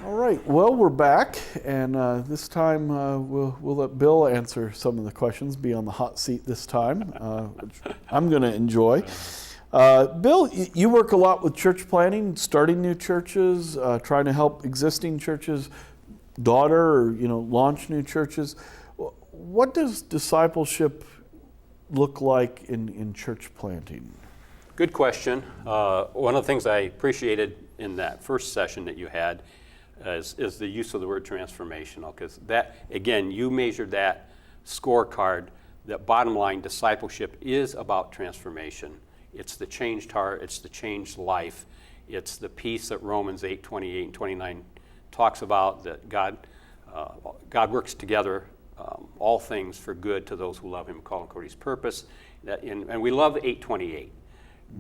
All right. Well, we're back, and this time we'll let Bill answer some of the questions. Be on the hot seat this time, which I'm going to enjoy. Bill, you work a lot with church planting, starting new churches, trying to help existing churches daughter or launch new churches. What does discipleship look like in church planting? Good question. One of the things I appreciated in that first session that you had is the use of the word transformational, because that, again, you measured that scorecard, that bottom line discipleship is about transformation. It's the changed heart, it's the changed life, it's the peace that Romans 8:28 and 29 talks about, that God works together all things for good to those who love him, called according to his purpose. And we love 8:28.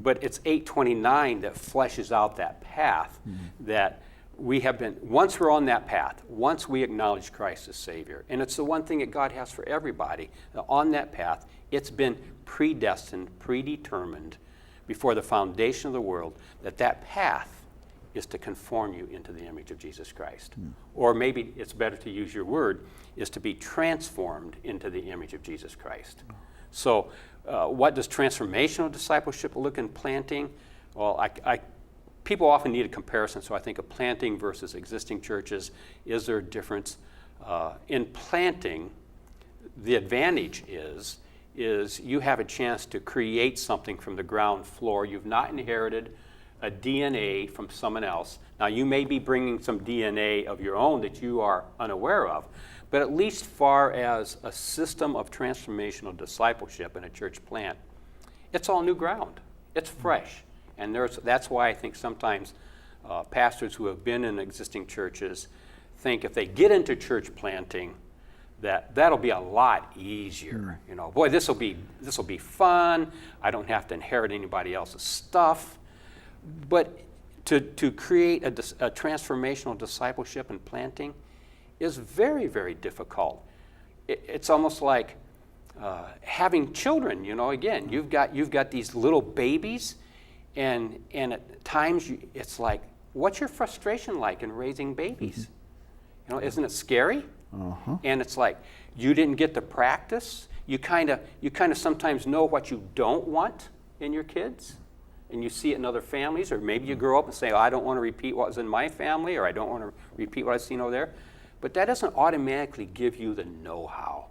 But it's 8:29 that fleshes out that path that we have been, once we're on that path, once we acknowledge Christ as Savior, and it's the one thing that God has for everybody, on that path, it's been predestined, predetermined before the foundation of the world, that path is to conform you into the image of Jesus Christ. Or maybe it's better to use your word, is to be transformed into the image of Jesus Christ. So what does transformational discipleship look in planting? Well, people often need a comparison, so I think of planting versus existing churches. Is there a difference? In planting, the advantage is you have a chance to create something from the ground floor. You've not inherited a DNA from someone else. Now, you may be bringing some DNA of your own that you are unaware of, but at least far as a system of transformational discipleship in a church plant, it's all new ground. It's fresh. And that's why I think sometimes pastors who have been in existing churches think if they get into church planting, that'll be a lot easier. Boy, this will be fun. I don't have to inherit anybody else's stuff. But to create a transformational discipleship and planting is very, very difficult. It's almost like having children. Again, you've got these little babies, and at times it's like, what's your frustration like in raising babies? Isn't it scary? And it's like you didn't get to practice. You kind of sometimes know what you don't want in your kids, and you see it in other families, or maybe you grow up and say, I don't want to repeat what was in my family, or I don't want to repeat what I've seen over there. But that doesn't automatically give you the know-how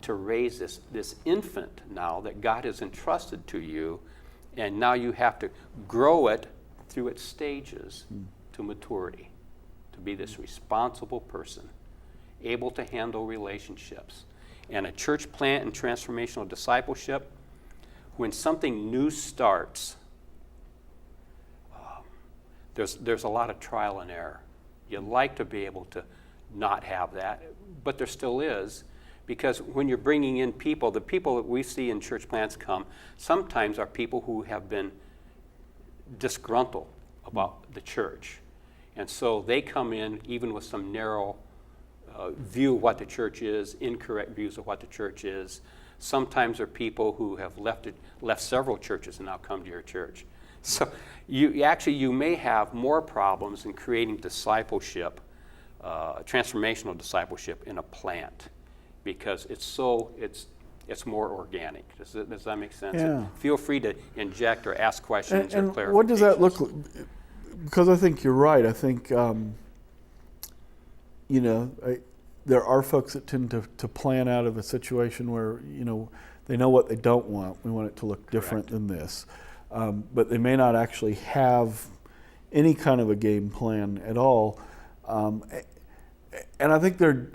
to raise this infant now that God has entrusted to you, and now you have to grow it through its stages to maturity, to be this responsible person, able to handle relationships. And a church plant and transformational discipleship, when something new starts, there's a lot of trial and error. You'd like to be able to not have that, but there still is, because when you're bringing in people, the people that we see in church plants sometimes are people who have been disgruntled about the church. And so they come in even with some narrow view of what the church is, incorrect views of what the church is. Sometimes they're people who have left several churches and now come to your church. So you may have more problems in creating discipleship, transformational discipleship in a plant, because it's more organic. Does that make sense? Yeah. Feel free to inject or ask questions or clarifications. What does that look like? Because I think you're right. I think there are folks that tend to plan out of a situation where they know what they don't want. We want it to look different than this, but they may not actually have any kind of a game plan at all. And I think there are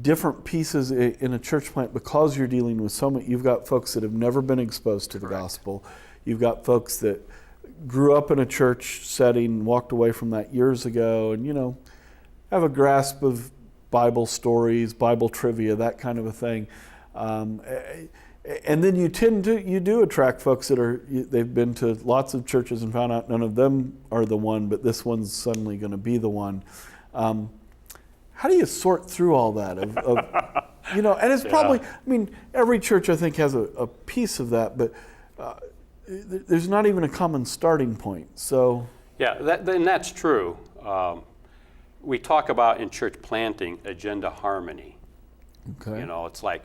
different pieces in a church plant because you're dealing with so many. You've got folks that have never been exposed to the gospel. You've got folks that grew up in a church setting, walked away from that years ago, and have a grasp of Bible stories, Bible trivia, that kind of a thing. And then you do attract folks they've been to lots of churches and found out none of them are the one, but this one's suddenly going to be the one. How do you sort through all that? And it's probably, every church I think has a piece of that, but there's not even a common starting point. So yeah, and that's true. we talk about in church planting agenda harmony. Okay. You know, it's like,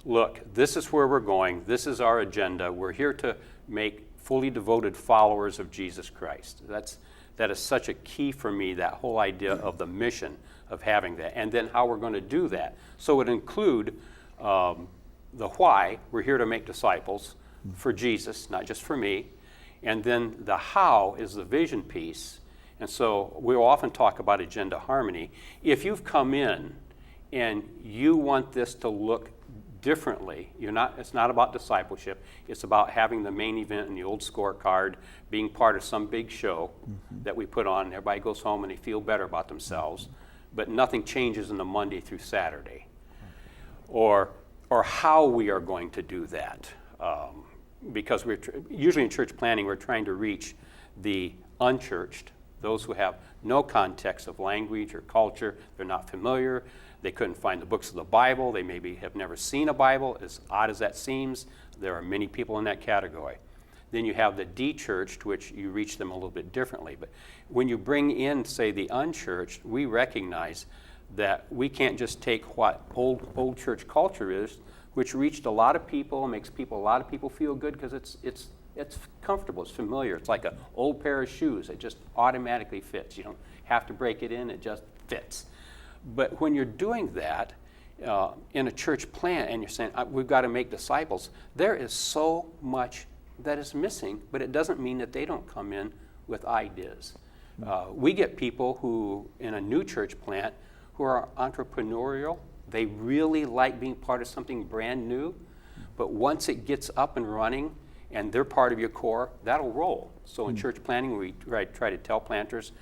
look, this is where we're going. This is our agenda. We're here to make fully devoted followers of Jesus Christ. That is such a key for me, that whole idea of the mission of having that, and then how we're going to do that. So it include the why. We're here to make disciples for Jesus, not just for me. And then the how is the vision piece. And so we'll often talk about agenda harmony. If you've come in and you want this to look differently, it's not about discipleship, it's about having the main event and the old scorecard, being part of some big show that we put on, and everybody goes home and they feel better about themselves, but nothing changes in the Monday through Saturday. Or how we are going to do that. Because usually in church planning, we're trying to reach the unchurched, those who have no context of language or culture. They're not familiar. They couldn't find the books of the Bible. They maybe have never seen a Bible. As odd as that seems, there are many people in that category. Then you have the de-churched, which you reach them a little bit differently. But when you bring in, say, the unchurched, we recognize that we can't just take what old church culture is, which reached a lot of people, makes a lot of people feel good because it's comfortable, it's familiar. It's like an old pair of shoes. It just automatically fits. You don't have to break it in, it just fits. But when you're doing that in a church plant and you're saying, we've got to make disciples, there is so much that is missing, but it doesn't mean that they don't come in with ideas. We get people who, in a new church plant, who are entrepreneurial. They really like being part of something brand new, but once it gets up and running and they're part of your core, that'll roll. So in church planning, we try to tell planters,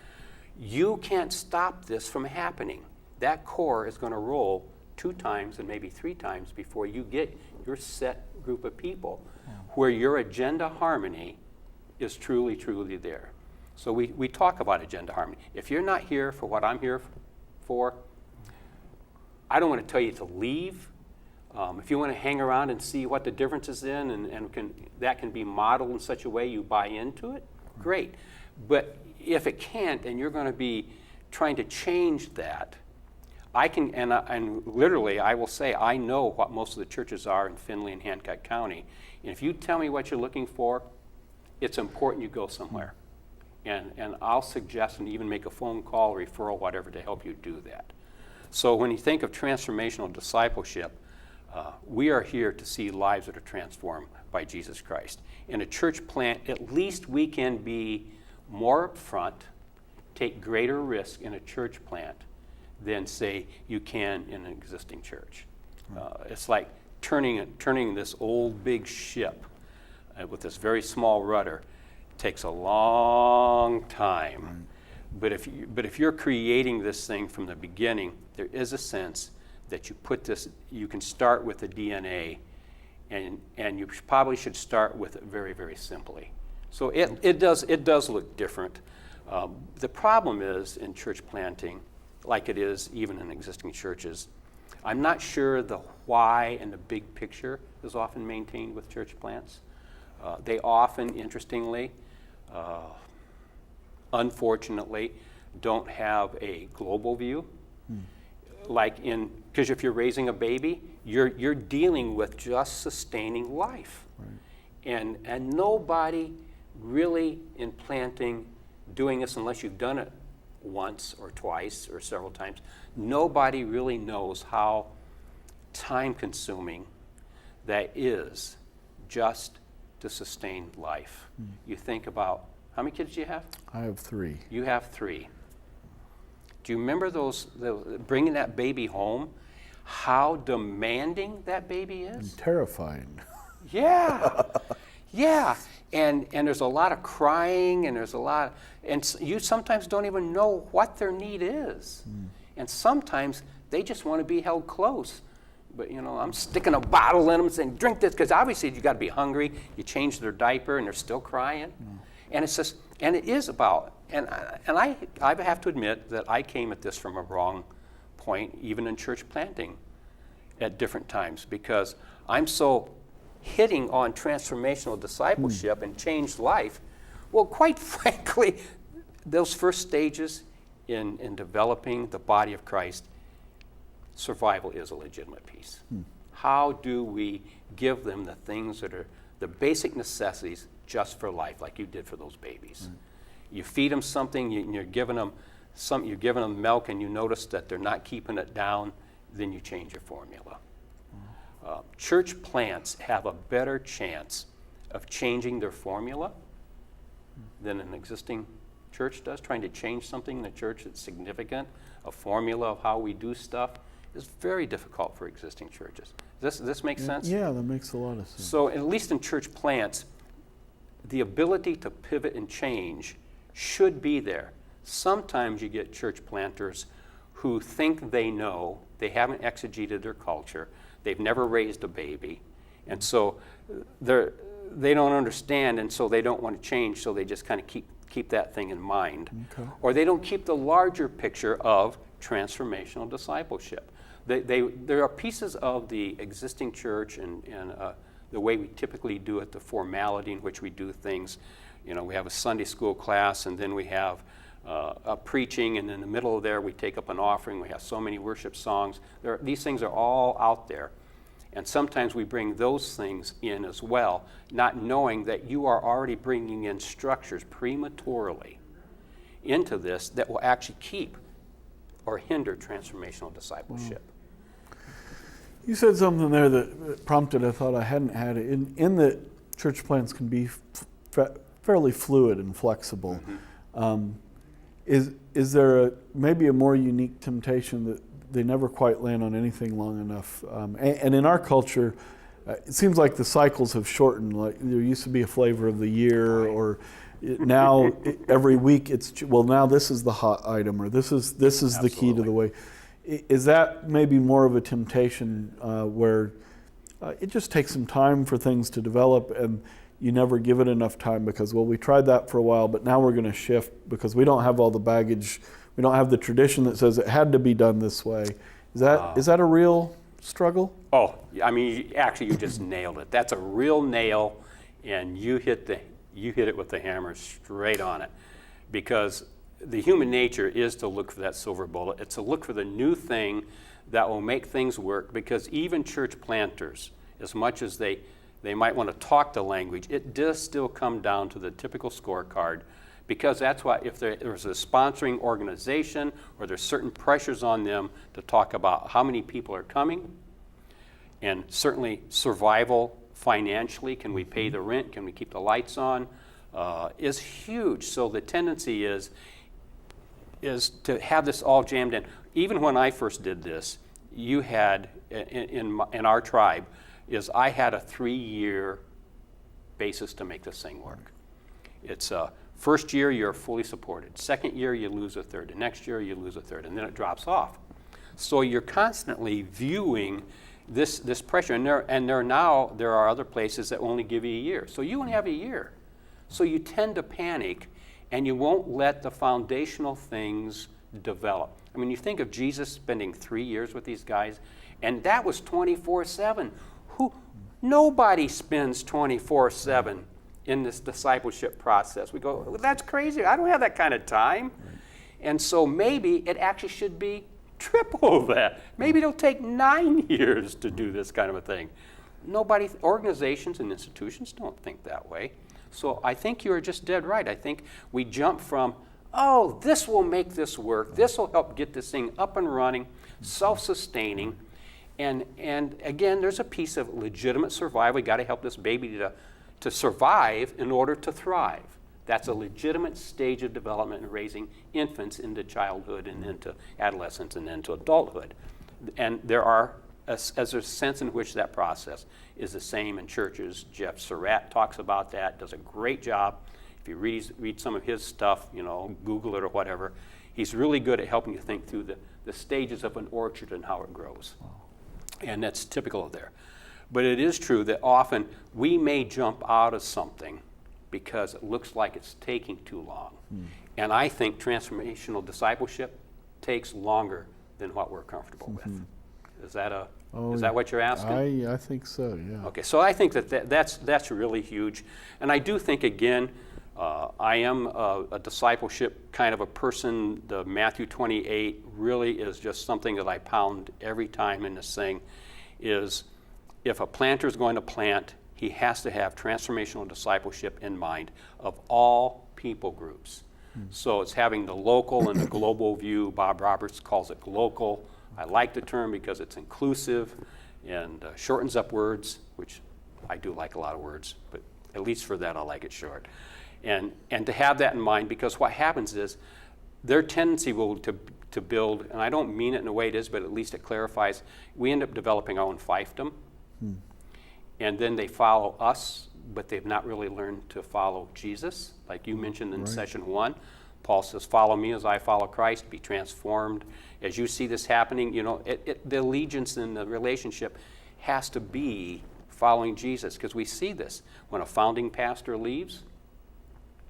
you can't stop this from happening. That core is going to roll 2 times and maybe 3 times before you get your set group of people where your agenda harmony is truly, truly there. So we talk about agenda harmony. If you're not here for what I'm here for, I don't want to tell you to leave. If you want to hang around and see what the difference is in and that can be modeled in such a way you buy into it, great. But if it can't and you're going to be trying to change that, I can, and literally I will say I know what most of the churches are in Findlay and Hancock County. And if you tell me what you're looking for, it's important you go somewhere. And I'll suggest and even make a phone call, referral, whatever, to help you do that. So when you think of transformational discipleship, we are here to see lives that are transformed by Jesus Christ. In a church plant, at least we can be more upfront, take greater risk in a church plant than, say, you can in an existing church. It's like turning this old big ship with this very small rudder. It takes a long time. But if you're creating this thing from the beginning, there is a sense that you can start with the DNA, and you probably should start with it very, very simply. So it does look different. The problem is in church planting, like it is even in existing churches, I'm not sure the why and the big picture is often maintained with church plants. They often, interestingly, unfortunately, don't have a global view. Because if you're raising a baby, you're dealing with just sustaining life. Right. And nobody really in planting doing this, unless you've done it once or twice or several times, nobody really knows how time consuming that is just to sustain life. You think about, how many kids do you have? I have 3. You have 3. Do you remember bringing that baby home, how demanding that baby is? And terrifying. Yeah, yeah. And there's a lot of crying, and and you sometimes don't even know what their need is. And sometimes they just want to be held close. But I'm sticking a bottle in them and saying, drink this, because obviously you got to be hungry. You change their diaper and they're still crying. And it's just, and it is about, and I have to admit that I came at this from a wrong point, even in church planting at different times, because I'm so hitting on transformational discipleship and changed life. Well, quite frankly, those first stages in developing the body of Christ, survival is a legitimate piece. How do we give them the things that are the basic necessities just for life, like you did for those babies? You feed them something, you're giving them milk, and you notice that they're not keeping it down, then you change your formula. Church plants have a better chance of changing their formula than an existing church does. Trying to change something in the church that's significant, a formula of how we do stuff, is very difficult for existing churches. Does this make sense? Yeah, that makes a lot of sense. So at least in church plants, the ability to pivot and change should be there. Sometimes you get church planters who think they know, they haven't exegeted their culture, they've never raised a baby, and so they don't understand, and so they don't want to change, so they just kind of keep that thing in mind. Okay. Or they don't keep the larger picture of transformational discipleship. There are pieces of the existing church and the way we typically do it, the formality in which we do things. You know, we have a Sunday school class, and then we have a preaching, and in the middle of there we take up an offering. We have so many worship songs. These things are all out there. And sometimes we bring those things in as well, not knowing that you are already bringing in structures prematurely into this that will actually keep or hinder transformational discipleship. You said something there that prompted a thought I hadn't had. In that church plants can be fairly fluid and flexible. Is there maybe a more unique temptation that they never quite land on anything long enough? And in our culture, it seems like the cycles have shortened. Like there used to be a flavor of the year, or now every week now this is the hot item, or this is the key to the way. Is that maybe more of a temptation where it just takes some time for things to develop, and you never give it enough time because, well, we tried that for a while, but now we're going to shift because we don't have all the baggage. We don't have the tradition that says it had to be done this way. Is that a real struggle? Oh, I mean, actually, you just nailed it. That's a real nail, and you hit it with the hammer straight on it, because the human nature is to look for that silver bullet. It's to look for the new thing that will make things work, because even church planters, as much as they might want to talk the language, it does still come down to the typical scorecard, because that's why if there's a sponsoring organization or there's certain pressures on them to talk about how many people are coming, and certainly survival financially, can we pay the rent, can we keep the lights on, is huge. So the tendency is to have this all jammed in. Even when I first did this, you had, in our tribe, I had a 3-year basis to make this thing work. It's first year you're fully supported. Second year you lose a third. The next year you lose a third, and then it drops off. So you're constantly viewing this pressure, and there are other places that only give you a year. So you only have a year. So you tend to panic, and you won't let the foundational things develop. I mean, you think of Jesus spending 3 years with these guys, and that was 24/7. Nobody spends 24/7 in this discipleship process. We go, well, that's crazy. I don't have that kind of time. And so maybe it actually should be triple that. Maybe it'll take 9 years to do this kind of a thing. Organizations and institutions don't think that way. So I think you're just dead right. I think we jump from, oh, this will make this work. This will help get this thing up and running, self-sustaining. And again, there's a piece of legitimate survival. We got to help this baby to survive in order to thrive. That's a legitimate stage of development in raising infants into childhood and into adolescence and into adulthood. And there's a sense in which that process is the same in churches. Jeff Surratt talks about that, does a great job. If you read some of his stuff, Google it or whatever, he's really good at helping you think through the stages of an orchard and how it grows. And that's typical of there. But it is true that often we may jump out of something because it looks like it's taking too long. And I think transformational discipleship takes longer than what we're comfortable with. Is that what you're asking? I think so, yeah. Okay, so I think that's really huge. And I do think, again, I am a discipleship kind of a person. The Matthew 28 really is just something that I pound every time in this thing, is if a planter is going to plant, he has to have transformational discipleship in mind of all people groups. So it's having the local and the global view. Bob Roberts calls it local. I like the term because it's inclusive and shortens up words, which I do like a lot of words, but at least for that I like it short. And to have that in mind, because what happens is their tendency will to build, and I don't mean it in the way it is, but at least it clarifies, we end up developing our own fiefdom, and then they follow us, but they've not really learned to follow Jesus. Like you mentioned in session 1, Paul says, follow me as I follow Christ, be transformed. As you see this happening, you know, the allegiance in the relationship has to be following Jesus, because we see this. When a founding pastor leaves,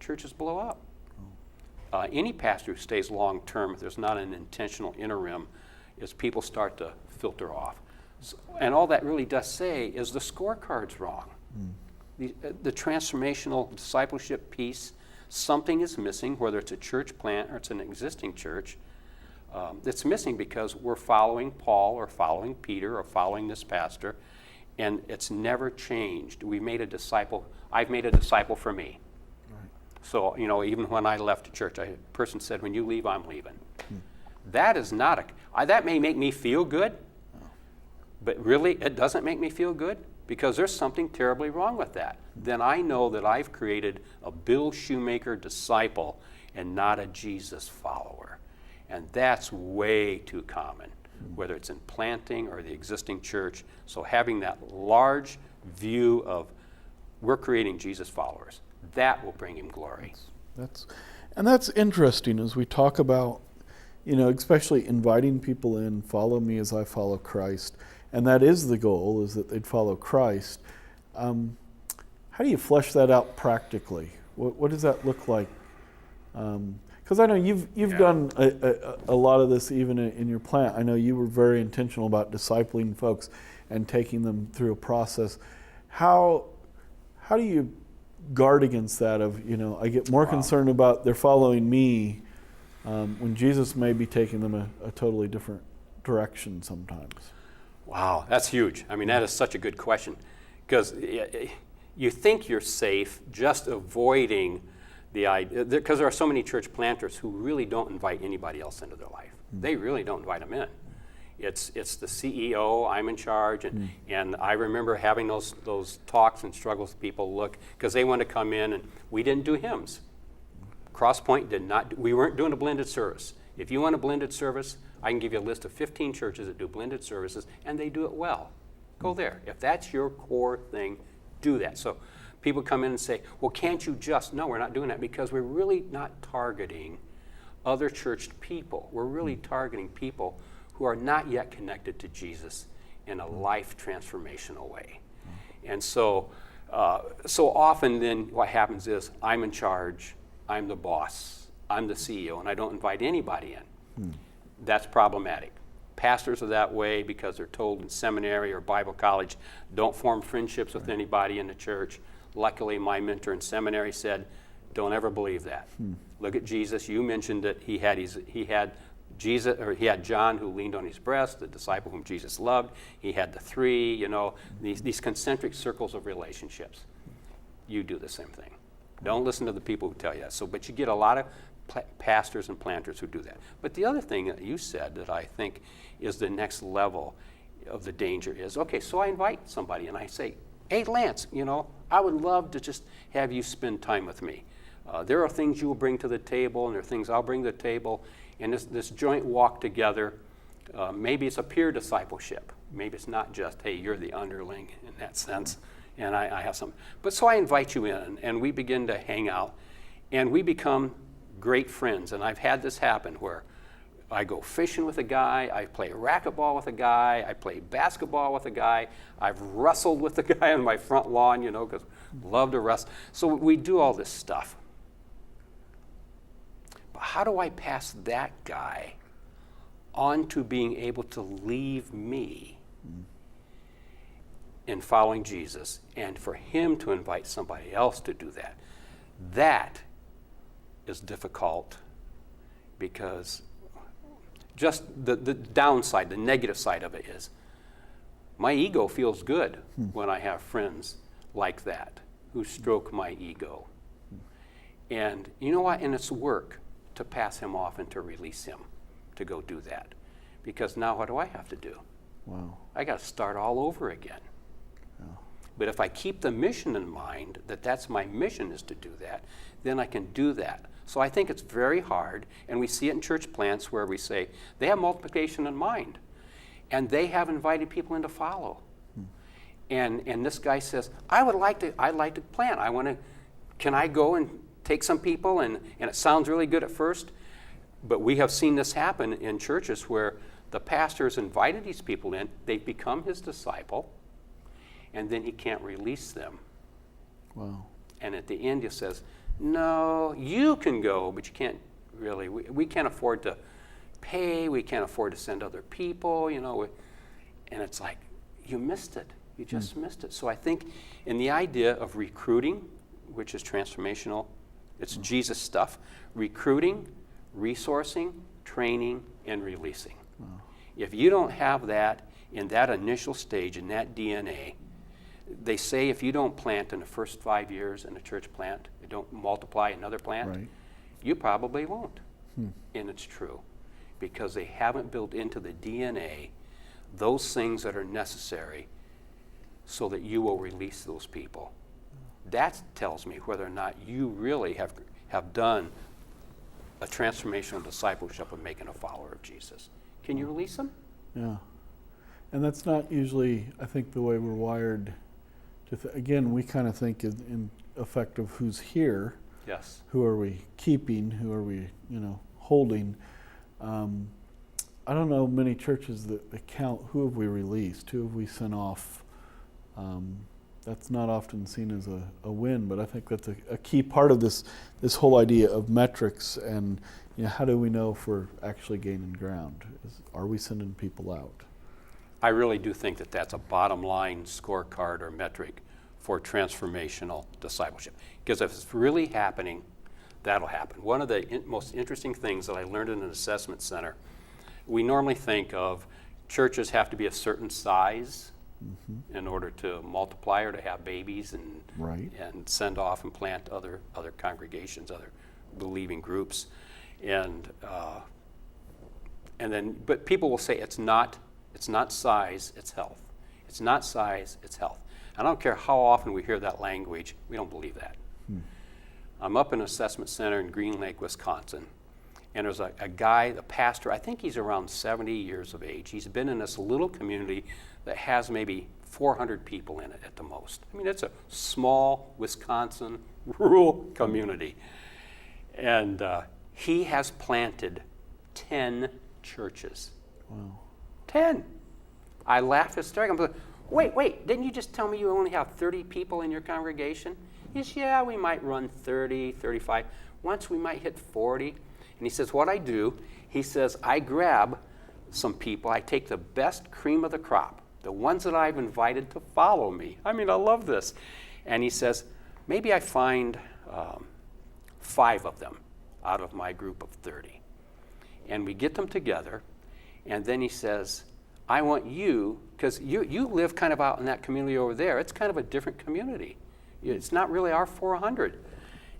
churches blow up. Any pastor who stays long term, if there's not an intentional interim, is people start to filter off. So, and all that really does say is the scorecard's wrong. The transformational discipleship piece, something is missing, whether it's a church plant or it's an existing church. It's missing because we're following Paul or following Peter or following this pastor, and it's never changed. We made a disciple. I've made a disciple for me. So, you know, even when I left the church, a person said, when you leave, I'm leaving. That is not that may make me feel good, but really it doesn't make me feel good, because there's something terribly wrong with that. Then I know that I've created a Bill Shoemaker disciple and not a Jesus follower. And that's way too common, whether it's in planting or the existing church. So having that large view of we're creating Jesus followers, that will bring him glory. That's interesting as we talk about, you know, especially inviting people in, follow me as I follow Christ. And that is the goal, is that they'd follow Christ. How do you flesh that out practically? What does that look like? Because I know you've done a lot of this even in your plant. I know you were very intentional about discipling folks and taking them through a process. How do you guard against that of, you know, I get more concerned about they're following me when Jesus may be taking them a totally different direction sometimes? Wow, that's huge. I mean, that is such a good question, because you think you're safe just avoiding the idea, because there are so many church planters who really don't invite anybody else into their life. They really don't invite them in. It's the CEO, I'm in charge, and I remember having those talks and struggles with people, look, because they want to come in, and we didn't do hymns. Crosspoint did not, we weren't doing a blended service. If you want a blended service, I can give you a list of 15 churches that do blended services, and they do it well. Go there. If that's your core thing, do that. So people come in and say, well, can't you just? No, we're not doing that, because we're really not targeting other church people. We're really targeting people who are not yet connected to Jesus in a life transformational way. And so often then what happens is I'm in charge, I'm the boss, I'm the CEO, and I don't invite anybody in. That's problematic. Pastors are that way because they're told in seminary or Bible college, don't form friendships with anybody in the church. Luckily, my mentor in seminary said, don't ever believe that. Look at Jesus. You mentioned that he had Jesus, or he had John who leaned on his breast, the disciple whom Jesus loved. He had the three, you know, these concentric circles of relationships. You do the same thing. Don't listen to the people who tell you that. But you get a lot of pastors and planters who do that. But the other thing that you said that I think is the next level of the danger is, okay, so I invite somebody and I say, hey, Lance, you know, I would love to just have you spend time with me. There are things you will bring to the table, and there are things I'll bring to the table, and this joint walk together, maybe it's a peer discipleship. Maybe it's not just, hey, you're the underling in that sense, and I have some. But so I invite you in, and we begin to hang out, and we become great friends. And I've had this happen where I go fishing with a guy, I play racquetball with a guy, I play basketball with a guy, I've wrestled with the guy on my front lawn, you know, because I love to wrestle. So we do all this stuff. But how do I pass that guy on to being able to leave me in following Jesus, and for him to invite somebody else to do that? That is difficult because just the downside, the negative side of it is my ego feels good when I have friends like that who stroke my ego. And you know what? And it's work to pass him off and to release him to go do that. Because now what do I have to do? Wow. I got to start all over again. Yeah. But if I keep the mission in mind, that's my mission is to do that, then I can do that. So I think it's very hard, and we see it in church plants where we say, they have multiplication in mind, and they have invited people in to follow. And this guy says, I'd like to plant. Can I go and take some people? And it sounds really good at first, but we have seen this happen in churches where the pastor has invited these people in, they've become his disciple, and then he can't release them. Wow. And at the end he says, no, you can go, but you can't really. We can't afford to pay. We can't afford to send other people, And it's like, you missed it. You just missed it. So I think in the idea of recruiting, which is transformational, it's Jesus stuff, recruiting, resourcing, training, and releasing. Wow. If you don't have that in that initial stage, in that DNA, they say if you don't plant in the first 5 years in a church plant, you don't multiply another plant, right, you probably won't. And it's true, because they haven't built into the DNA those things that are necessary so that you will release those people. That tells me whether or not you really have done a transformational discipleship of making a follower of Jesus. Can you release them? Yeah. And that's not usually, I think, the way we're wired. Again, we kind of think in effect of who's here. Yes. Who are we keeping? Who are we, holding? I don't know many churches that count who have we released, who have we sent off. That's not often seen as a win, but I think that's a key part of this whole idea of metrics and how do we know if we're actually gaining ground? Are we sending people out? I really do think that that's a bottom line scorecard or metric for transformational discipleship. Because if it's really happening, that'll happen. One of the most interesting things that I learned in an assessment center, we normally think of churches have to be a certain size in order to multiply or to have babies and send off and plant other congregations, other believing groups. But people will say it's not size, it's health. It's not size, it's health. I don't care how often we hear that language, we don't believe that. I'm up in an assessment center in Green Lake, Wisconsin, and there's a guy, the pastor, I think he's around 70 years of age. He's been in this little community that has maybe 400 people in it at the most. I mean, it's a small Wisconsin rural community. And he has planted 10 churches. Wow. 10. I laughed hysterically. I'm like, wait, didn't you just tell me you only have 30 people in your congregation? He says, yeah, we might run 30, 35. Once we might hit 40. And he says, what I do, he says, I grab some people, I take the best cream of the crop, the ones that I've invited to follow me. I mean, I love this. And he says, maybe I find 5 of them out of my group of 30. And we get them together, and then he says, I want you, because you live kind of out in that community over there. It's kind of a different community. It's not really our 400.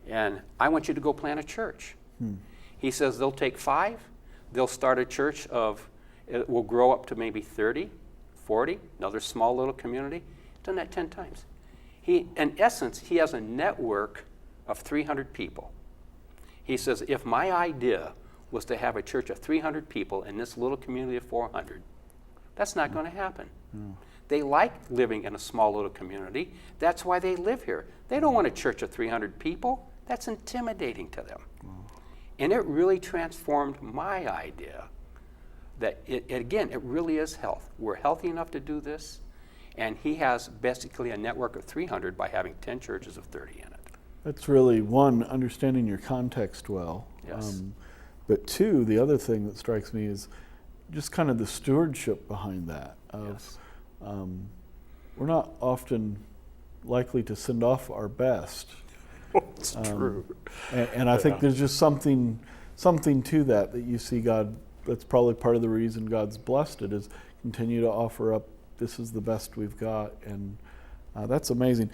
And I want you to go plant a church. He says they'll take 5. They'll start a church it will grow up to maybe 30, 40, another small little community. He's done that 10 times. In essence, he has a network of 300 people. He says, if my idea was to have a church of 300 people in this little community of 400, that's not going to happen. They like living in a small little community. That's why they live here. They don't want a church of 300 people. That's intimidating to them. And it really transformed my idea that, it really is health. We're healthy enough to do this, and he has basically a network of 300 by having 10 churches of 30 in it. That's really, one, understanding your context well. Yes. But 2, the other thing that strikes me is just kind of the stewardship behind that. Yes. We're not often likely to send off our best It's true. And I think there's just something to that you see God. That's probably part of the reason God's blessed it is continue to offer up. This is the best we've got, and that's amazing.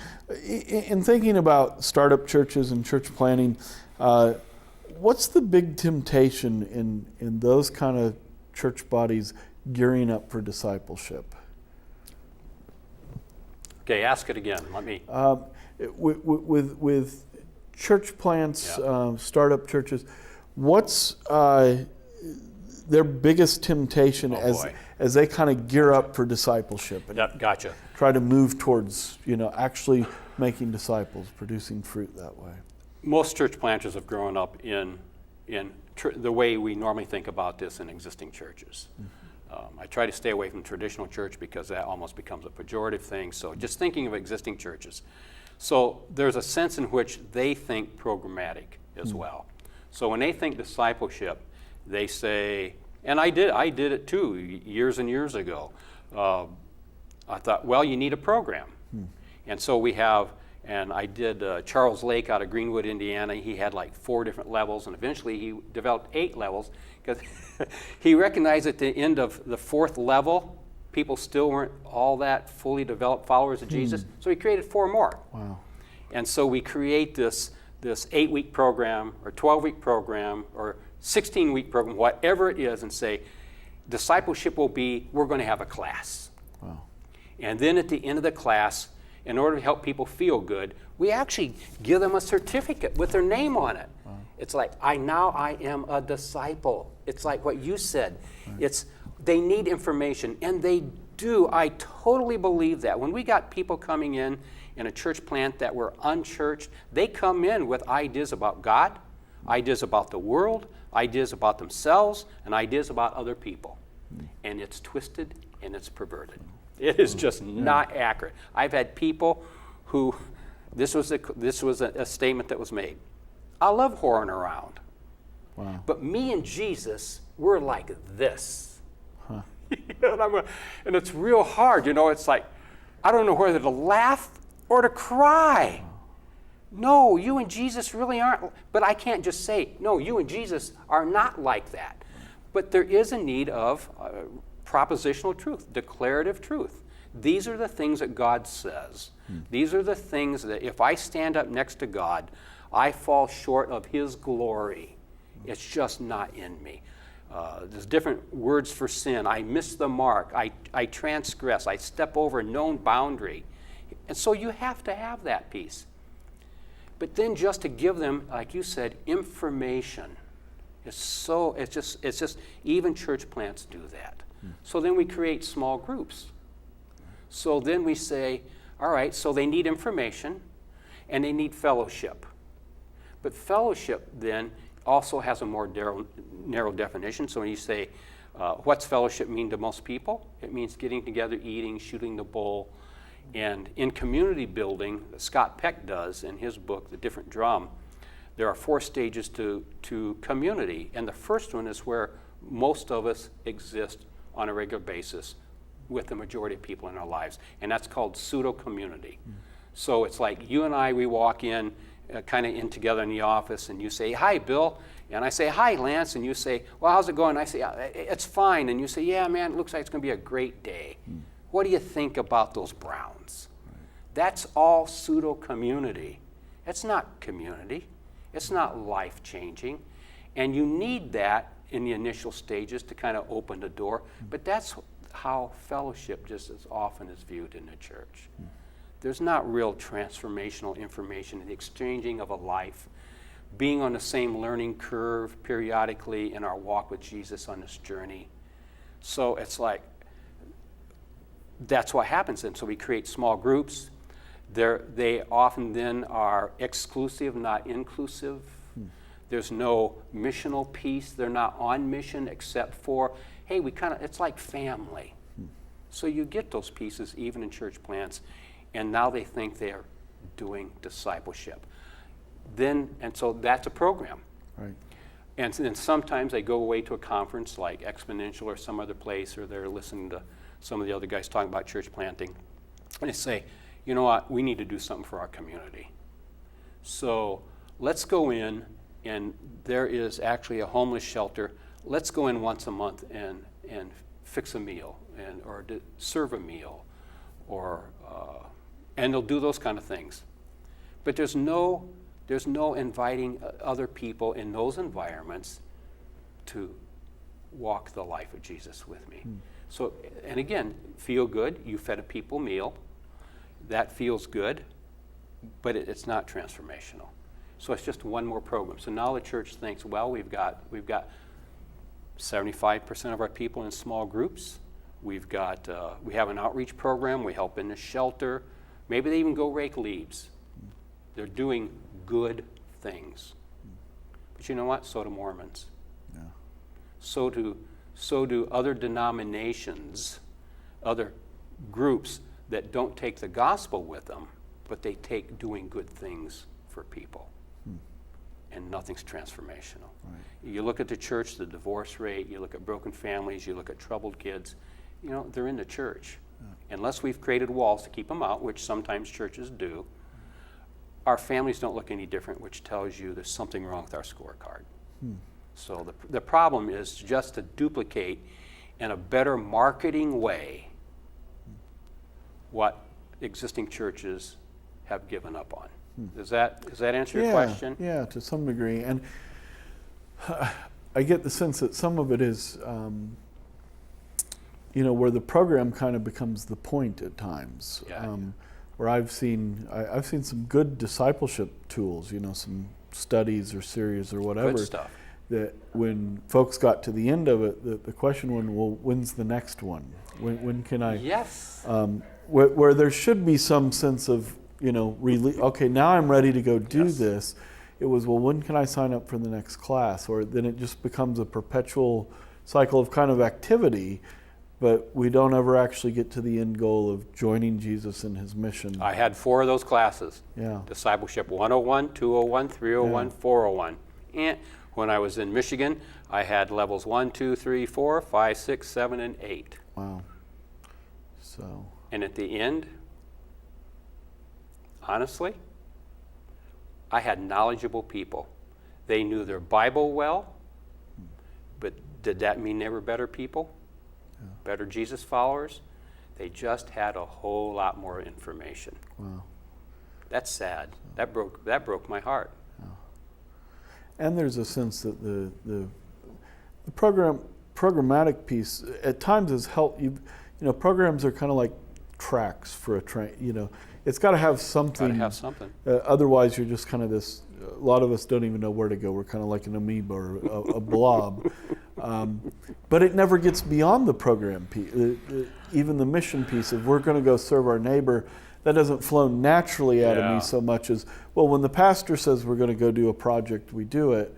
In thinking about startup churches and church planning, what's the big temptation in those kind of church bodies gearing up for discipleship? Okay, ask it again. Let me. With church plants, startup churches, what's their biggest temptation as they kind of gear up for discipleship and Gotcha. try to move towards actually making disciples, producing fruit that way? Most church planters have grown up in the way we normally think about this in existing churches. I try to stay away from traditional church because that almost becomes a pejorative thing. So just thinking of existing churches. So there's a sense in which they think programmatic as well. So when they think discipleship, they say, and I did it too years and years ago. I thought, well, you need a program. And so we have, and I did Charles Lake out of Greenwood, Indiana. He had like 4 different levels, and eventually he developed 8 levels because he recognized at the end of the 4th level, people still weren't all that fully developed followers of Jesus. So he created 4 more. Wow. And so we create this 8-week program or 12-week program or 16-week program, whatever it is, and say, discipleship will be, we're going to have a class. Wow. And then at the end of the class, in order to help people feel good, we actually give them a certificate with their name on it. Wow. It's like, I am a disciple. It's like what you said. Right. They need information, and they do. I totally believe that. When we got people coming in a church plant that were unchurched, they come in with ideas about God, ideas about the world, ideas about themselves, and ideas about other people. And it's twisted and it's perverted. It is just not accurate. I've had people who, this was a statement that was made. I love whoring around. Wow. But me and Jesus, we're like this. Huh. And it's real hard. It's like, I don't know whether to laugh or to cry. No, you and Jesus really aren't. But I can't just say, no, you and Jesus are not like that. But there is a need of propositional truth, declarative truth. These are the things that God says. These are the things that if I stand up next to God, I fall short of His glory. It's just not in me. There's different words for sin. I miss the mark. I transgress. I step over a known boundary. And so you have to have that piece. But then just to give them, like you said, information. It's just even church plants do that. So then we create small groups. So then we say, all right, so they need information and they need fellowship. But fellowship then also has a more narrow definition. So when you say, what's fellowship mean to most people? It means getting together, eating, shooting the bull. And in community building, Scott Peck does in his book, The Different Drum, there are 4 stages to community. And the first one is where most of us exist on a regular basis with the majority of people in our lives. And that's called pseudo-community. So it's like you and I, we walk in, kind of in together in the office, and you say, hi, Bill. And I say, hi, Lance. And you say, well, how's it going? And I say, it's fine. And you say, yeah, man, it looks like it's going to be a great day. What do you think about those Browns? That's all pseudo-community. It's not community. It's not life-changing. And you need that in the initial stages to kind of open the door. But that's how fellowship just as often is viewed in the church. There's not real transformational information, the exchanging of a life, being on the same learning curve periodically in our walk with Jesus on this journey. So it's like, that's what happens then. So we create small groups. They often then are exclusive, not inclusive. There's no missional piece. They're not on mission except for, hey, it's like family. So you get those pieces even in church plants, and now they think they're doing discipleship. And so that's a program. Right. And then sometimes they go away to a conference like Exponential or some other place, or they're listening to some of the other guys talking about church planting, and they say, you know what, we need to do something for our community. So let's go in, and there is actually a homeless shelter. Let's go in once a month and fix a meal or serve a meal, and they'll do those kind of things. But there's no inviting other people in those environments to walk the life of Jesus with me. So, and again, feel good. You fed a people meal. That feels good, but it's not transformational. So it's just one more program. So now the church thinks, well, we've got 75% of our people in small groups. We have an outreach program. We help in the shelter. Maybe they even go rake leaves. They're doing good things. But you know what? So do Mormons. Yeah. So do other denominations, other groups that don't take the gospel with them, but they take doing good things for people. And nothing's transformational. Right. You look at the church, the divorce rate, you look at broken families, you look at troubled kids, they're in the church. Yeah. Unless we've created walls to keep them out, which sometimes churches do, our families don't look any different, which tells you there's something wrong with our scorecard. So the problem is just to duplicate in a better marketing way what existing churches have given up on. Does that answer your question? Yeah, to some degree. And I get the sense that some of it is, where the program kind of becomes the point at times. Yeah. Where I've seen some good discipleship tools, some studies or series or whatever. Good stuff. That when folks got to the end of it, the question was, well, when's the next one? When can I? Yes. Where there should be some sense of, okay, now I'm ready to go do this. It was, well, when can I sign up for the next class? Or then it just becomes a perpetual cycle of kind of activity, but we don't ever actually get to the end goal of joining Jesus in his mission. I had 4 of those classes. Yeah. Discipleship 101, 201, 301, 401. And when I was in Michigan, I had levels 1, 2, 3, 4, 5, 6, 7, and 8. Wow. So. And at the end, honestly, I had knowledgeable people. They knew their Bible well, but did that mean they were better people? Yeah. Better Jesus followers? They just had a whole lot more information. Wow. That's sad. That broke my heart. Yeah. And there's a sense that the programmatic piece at times has helped you. Programs are kind of like tracks for a train. It's got to have something. Otherwise, you're just kind of this. A lot of us don't even know where to go. We're kind of like an amoeba or a blob. But it never gets beyond the program piece. Even the mission piece of we're going to go serve our neighbor. That doesn't flow naturally out of me so much as, well, when the pastor says we're going to go do a project, we do it.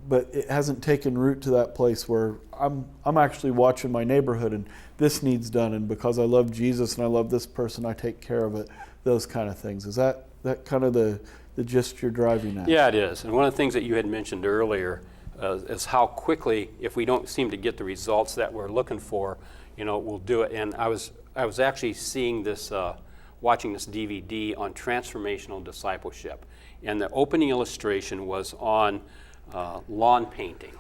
But it hasn't taken root to that place where I'm actually watching my neighborhood and this needs done, and because I love Jesus and I love this person, I take care of it. Those kind of things. Is that kind of the gist you're driving at? Yeah, it is. And one of the things that you had mentioned earlier is how quickly, if we don't seem to get the results that we're looking for, we'll do it. And I was actually seeing this, watching this DVD on transformational discipleship, and the opening illustration was on lawn painting.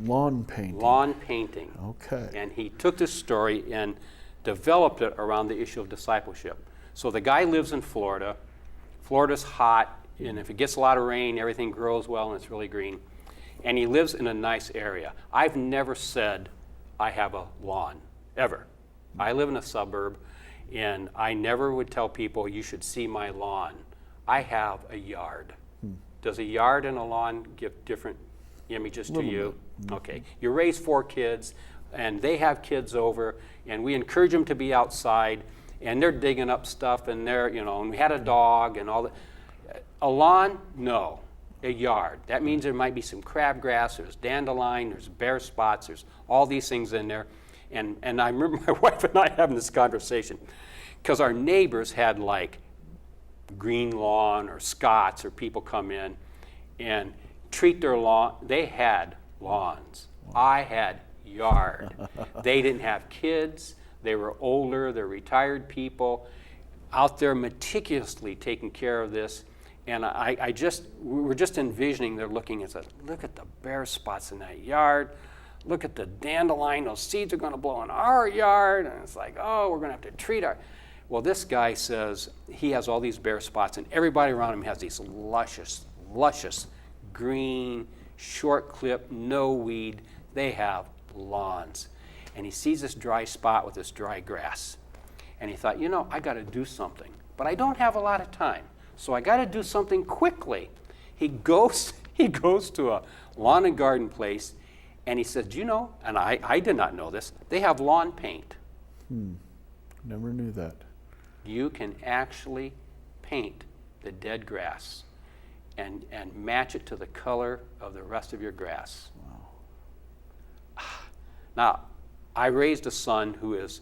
Lawn painting. Lawn painting. Okay. And he took this story and developed it around the issue of discipleship. So the guy lives in Florida. Florida's hot, and if it gets a lot of rain, everything grows well and it's really green. And he lives in a nice area. I've never said I have a lawn, ever. I live in a suburb, and I never would tell people you should see my lawn. I have a yard. Does a yard and a lawn give different images to you? Okay. You raise 4 kids, and they have kids over, and we encourage them to be outside, and they're digging up stuff, and and we had a dog and all that. A lawn? No. A yard. That means there might be some crabgrass, there's dandelion, there's bare spots, there's all these things in there. And I remember my wife and I having this conversation, because our neighbors had like green lawn or Scots, or people come in and treat their lawn. They had lawns. I had yard. They didn't have kids. They were older. They're retired people out there meticulously taking care of this. And we were just envisioning, they're looking and said, look at the bare spots in that yard. Look at the dandelion, those seeds are going to blow in our yard. And it's like, oh, we're going to have to treat our. Well, this guy says he has all these bare spots, and everybody around him has these luscious, green, short clip, no weed. They have lawns. And he sees this dry spot with this dry grass. And he thought, I got to do something. But I don't have a lot of time. So I got to do something quickly. He goes to a lawn and garden place, and he says, and I did not know this, they have lawn paint. Never knew that. You can actually paint the dead grass and match it to the color of the rest of your grass. Wow. Now, I raised a son who is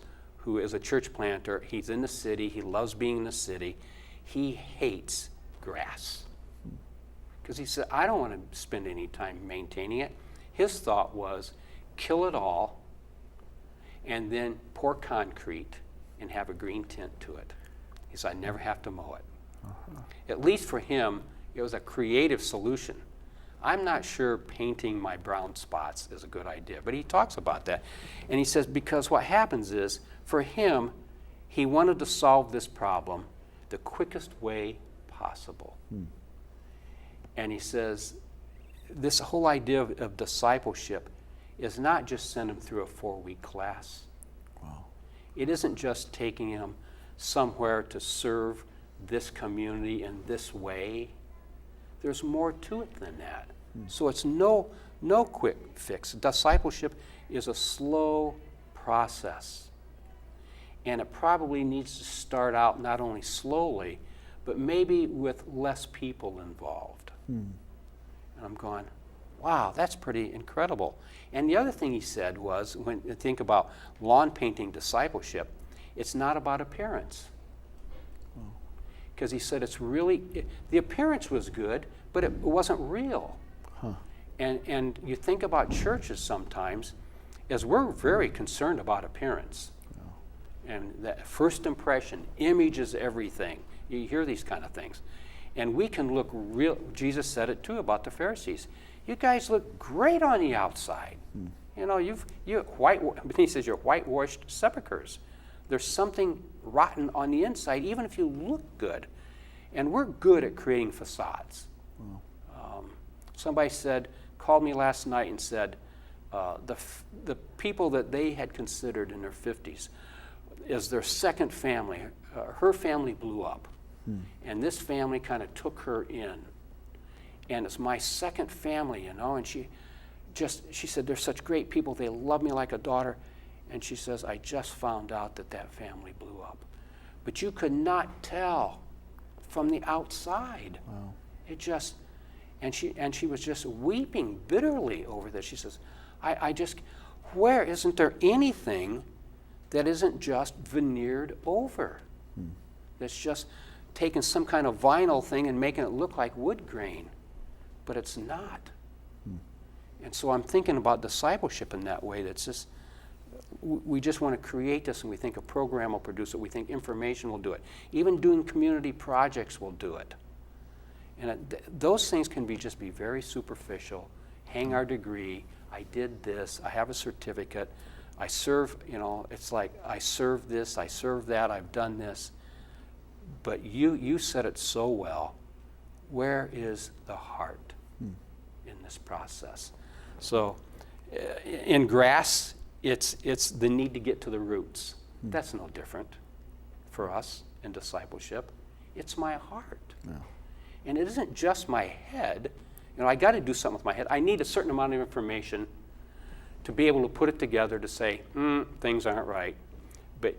a church planter. He's in the city. He loves being in the city. He hates grass. Because he said, I don't want to spend any time maintaining it. His thought was, kill it all, and then pour concrete and have a green tint to it. He said, I never have to mow it. At least for him, it was a creative solution. I'm not sure painting my brown spots is a good idea, but he talks about that. And he says, because what happens is, for him, he wanted to solve this problem the quickest way possible. And he says, this whole idea of discipleship is not just send him through a 4-week class. Wow. It isn't just taking him somewhere to serve this community in this way. There's more to it than that. So it's no quick fix. Discipleship is a slow process. And it probably needs to start out not only slowly, but maybe with less people involved. And I'm going, wow, that's pretty incredible. And the other thing he said was, when you think about lawn painting discipleship, it's not about appearance. Because he said the appearance was good, but it wasn't real. And you think about churches sometimes, as we're very concerned about appearance. And that first impression, image is everything. You hear these kind of things. And we can look real. Jesus said it too about the Pharisees. You guys look great on the outside. He says you're whitewashed sepulchres. There's something rotten on the inside, even if you look good. And we're good at creating facades. Somebody called me last night and said the people that they had considered in their 50s as their second family, her family blew up. And this family kind of took her in. And it's my second family, and she said, they're such great people, they love me like a daughter. And she says, I just found out that family blew up. But you could not tell from the outside. Wow. And she was just weeping bitterly over this. She says, where isn't there anything that isn't just veneered over? That's just taking some kind of vinyl thing and making it look like wood grain, but it's not. And so I'm thinking about discipleship in that way. That's just, we just want to create this, and we think a program will produce it. We think information will do it. Even doing community projects will do it. And those things can just be very superficial. Hang our degree. I did this. I have a certificate. I serve, it's like I serve this, I serve that, I've done this. But you said it so well. Where is the heart in this process? So in grass, it's the need to get to the roots. That's no different for us in discipleship. It's my heart. Yeah. And it isn't just my head. I got to do something with my head. I need a certain amount of information to be able to put it together to say, things aren't right. But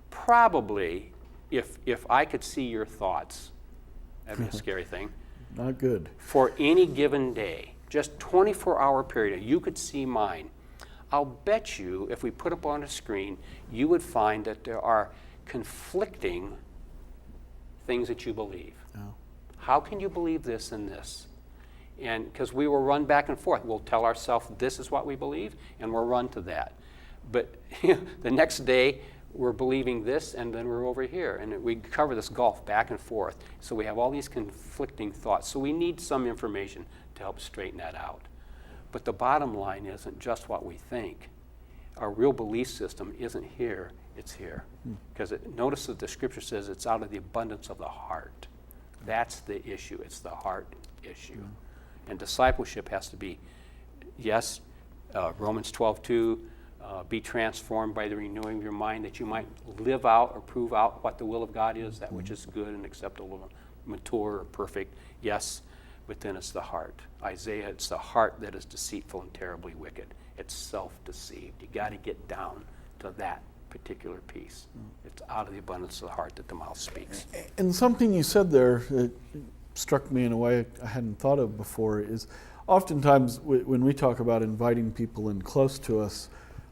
probably, if I could see your thoughts, that'd be a scary thing. Not good. For any given day, just 24-hour period, you could see mine. I'll bet you, if we put up on a screen, you would find that there are conflicting things that you believe. Oh. How can you believe this and this? And because we will run back and forth. We'll tell ourselves this is what we believe, and we'll run to that. But the next day, we're believing this, and then we're over here. And we cover this gulf back and forth. So we have all these conflicting thoughts. So we need some information to help straighten that out. But the bottom line isn't just what we think. Our real belief system isn't here, it's here. Because notice that the scripture says it's out of the abundance of the heart. That's the issue. It's the heart issue. And discipleship has to be, yes, Romans 12:2, be transformed by the renewing of your mind, that you might live out or prove out what the will of God is, that which is good and acceptable, mature, or perfect. Yes, but then it's the heart. Isaiah, it's the heart that is deceitful and terribly wicked. It's self-deceived. You got to get down to that particular piece. It's out of the abundance of the heart that the mouth speaks. And something you said there that struck me in a way I hadn't thought of before is oftentimes when we talk about inviting people in close to us,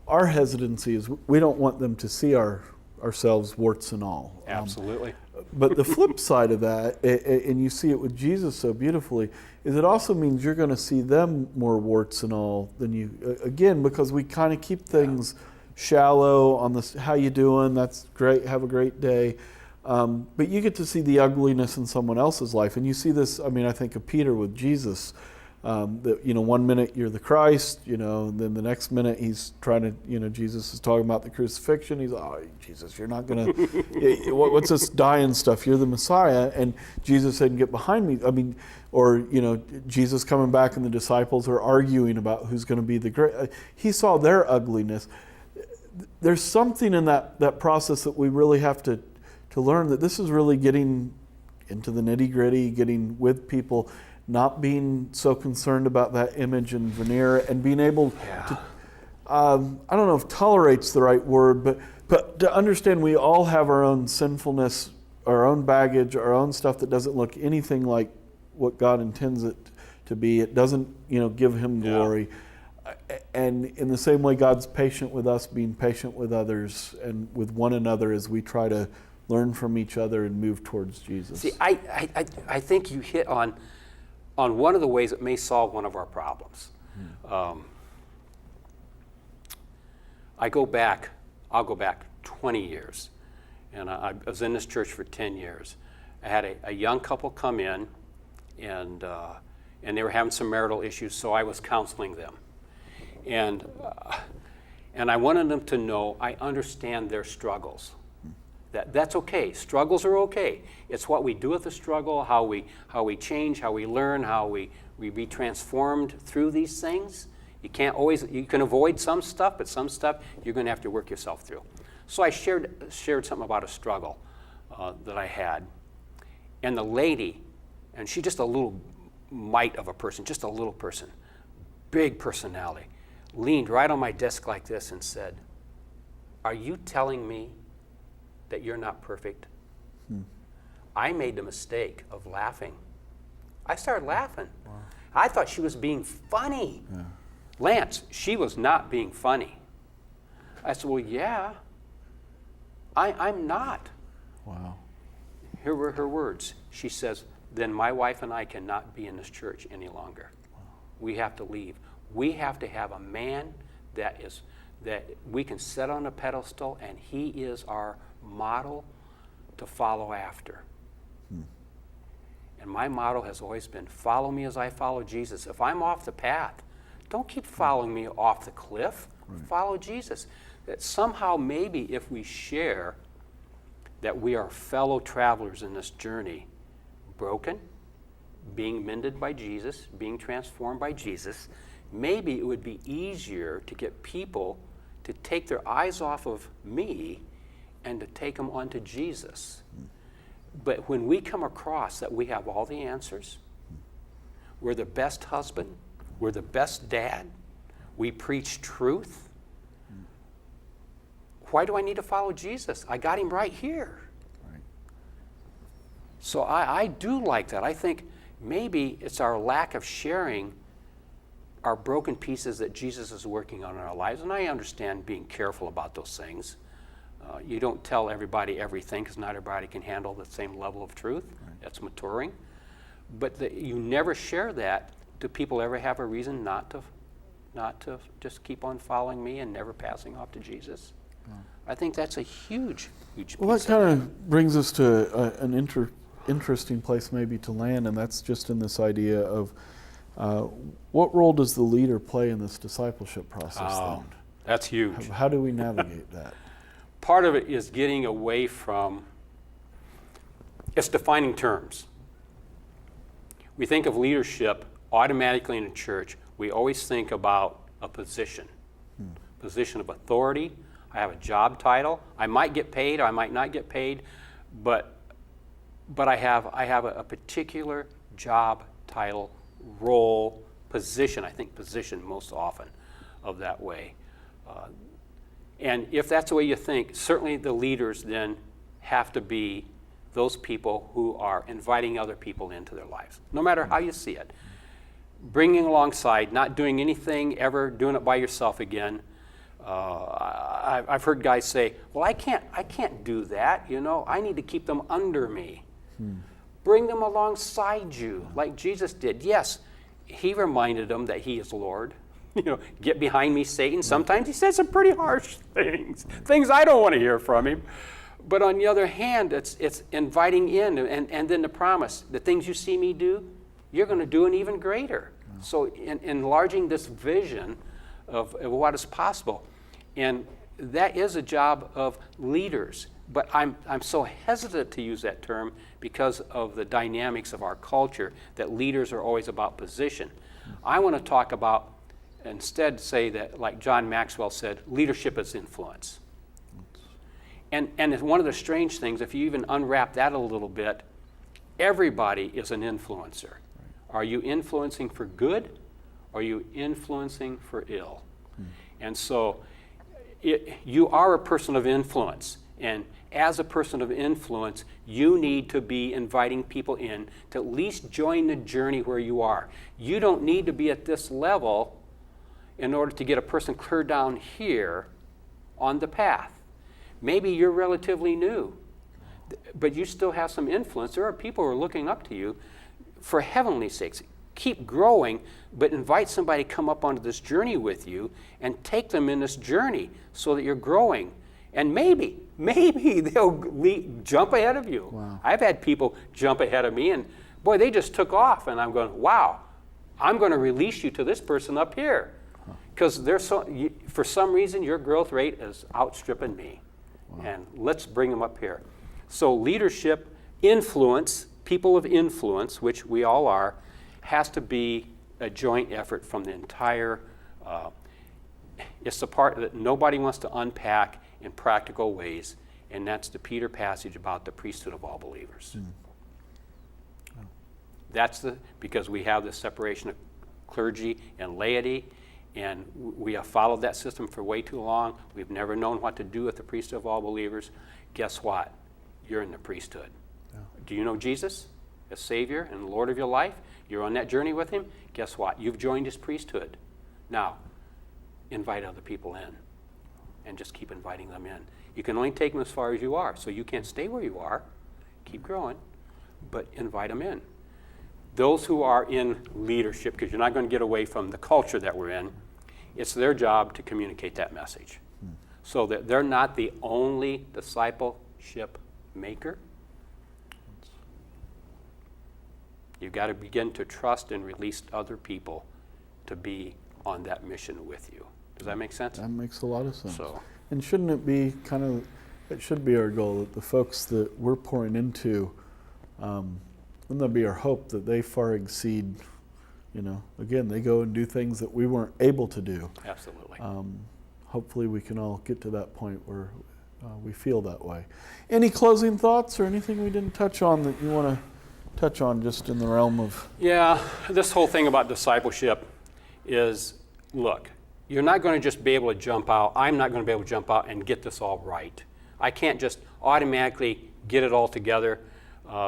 our hesitancy is we don't want them to see ourselves warts and all. Absolutely. But the flip side of that, and you see it with Jesus so beautifully, is it also means you're going to see them more warts and all than you, again, because we kind of keep things shallow on this, how you doing, that's great, have a great day. But you get to see the ugliness in someone else's life. And you see this, I mean, I think of Peter with Jesus. That, you know, one minute you're the Christ, you know, and then the next minute he's trying to, you know, Jesus is talking about the crucifixion. He's, oh, Jesus, you're not going to, what's this dying stuff? You're the Messiah. And Jesus said, get behind me. I mean, or, you know, Jesus coming back and the disciples are arguing about who's going to be the great. He saw their ugliness. There's something in that process that we really have to learn, that this is really getting into the nitty gritty, getting with people, not being so concerned about that image and veneer, and being able to, I don't know if tolerate's the right word, but to understand we all have our own sinfulness, our own baggage, our own stuff that doesn't look anything like what God intends it to be. It doesn't, you know, give Him glory. And in the same way, God's patient with us, being patient with others and with one another as we try to learn from each other and move towards Jesus. See, I think you hit on one of the ways it may solve one of our problems. I'll go back 20 years, and I was in this church for 10 years. I had a young couple come in, and they were having some marital issues, so I was counseling them. And I wanted them to know I understand their struggles. That's okay. Struggles are okay. It's what we do with the struggle, how we change, how we learn, how we be transformed through these things. You can avoid some stuff, but some stuff you're going to have to work yourself through. So I shared something about a struggle that I had. And the lady, and she's just a little mite of a person, just a little person, big personality, leaned right on my desk like this and said, "Are you telling me that you're not perfect?" I made the mistake of laughing. I started laughing. Wow. I thought she was being funny. Yeah. Lance, she was not being funny. I said, well, yeah, I'm not. Wow. Here were her words. She says, then my wife and I cannot be in this church any longer. Wow. We have to leave. We have to have a man that we can set on a pedestal, and he is our model to follow after. And my motto has always been, follow me as I follow Jesus. If I'm off the path, don't keep following me off the cliff. Right. Follow Jesus. That somehow maybe if we share that we are fellow travelers in this journey, broken, being mended by Jesus, being transformed by Jesus, maybe it would be easier to get people to take their eyes off of me and to take them onto Jesus. But when we come across that we have all the answers, we're the best husband, we're the best dad, we preach truth, why do I need to follow Jesus? I got him right here. Right. So I do like that. I think maybe it's our lack of sharing our broken pieces that Jesus is working on in our lives. And I understand being careful about those things. You don't tell everybody everything because not everybody can handle the same level of truth. Right. That's maturing. But you never share that. Do people ever have a reason not to just keep on following me and never passing off to Jesus? I think that's a huge, huge piece. Well, that kind of brings us to an interesting place maybe to land, and that's just in this idea of what role does the leader play in this discipleship process then? That's huge. How do we navigate that? Part of it is getting away from, it's defining terms. We think of leadership automatically in a church. We always think about a position, position of authority. I have a job title. I might get paid, or I might not get paid, but I have a particular job title, role, position. I think position most often of that way. And if that's the way you think, certainly the leaders then have to be those people who are inviting other people into their lives, no matter how you see it. Bringing alongside, not doing anything ever, doing it by yourself again. I've heard guys say, well, I can't do that, I need to keep them under me. Bring them alongside you, like Jesus did. Yes, he reminded them that he is Lord. Get behind me, Satan. Sometimes he said some pretty harsh things I don't want to hear from him. But on the other hand, it's inviting in, and then the promise, the things you see me do, you're going to do an even greater. So enlarging this vision of what is possible. And that is a job of leaders. But I'm so hesitant to use that term because of the dynamics of our culture, that leaders are always about position. I want to talk about, instead say that, like John Maxwell said, leadership is influence. And it's one of the strange things, if you even unwrap that a little bit, everybody is an influencer. Are you influencing for good? Or are you influencing for ill? And so you are a person of influence. And as a person of influence, you need to be inviting people in to at least join the journey where you are. You don't need to be at this level in order to get a person clear down here on the path. Maybe you're relatively new, but you still have some influence. There are people who are looking up to you. For heavenly sakes, keep growing, but invite somebody to come up onto this journey with you and take them in this journey so that you're growing. And maybe they'll jump ahead of you. Wow. I've had people jump ahead of me, and boy, they just took off, and I'm going, wow, I'm going to release you to this person up here. Because for some reason, your growth rate is outstripping me. Wow. And let's bring them up here. So leadership, influence, people of influence, which we all are, has to be a joint effort from the entire, it's the part that nobody wants to unpack in practical ways, and that's the Peter passage about the priesthood of all believers. That's because we have this separation of clergy and laity, and we have followed that system for way too long. We've never known what to do with the priesthood of all believers. Guess what? You're in the priesthood. Yeah. Do you know Jesus as Savior and Lord of your life? You're on that journey with him. Guess what? You've joined his priesthood. Now, invite other people in, and just keep inviting them in. You can only take them as far as you are, so you can't stay where you are. Keep growing, but invite them in. Those who are in leadership, because you're not going to get away from the culture that we're in, it's their job to communicate that message. So that they're not the only discipleship maker. You've got to begin to trust and release other people to be on that mission with you. Does that make sense? That makes a lot of sense. So, and shouldn't it be it should be our goal that the folks that we're pouring into, wouldn't that be our hope that they far exceed, again, they go and do things that we weren't able to do. Absolutely. Hopefully we can all get to that point where we feel that way. Any closing thoughts or anything we didn't touch on that you want to touch on just in the realm of... Yeah, this whole thing about discipleship is, look, you're not going to just be able to jump out. I'm not going to be able to jump out and get this all right. I can't just automatically get it all together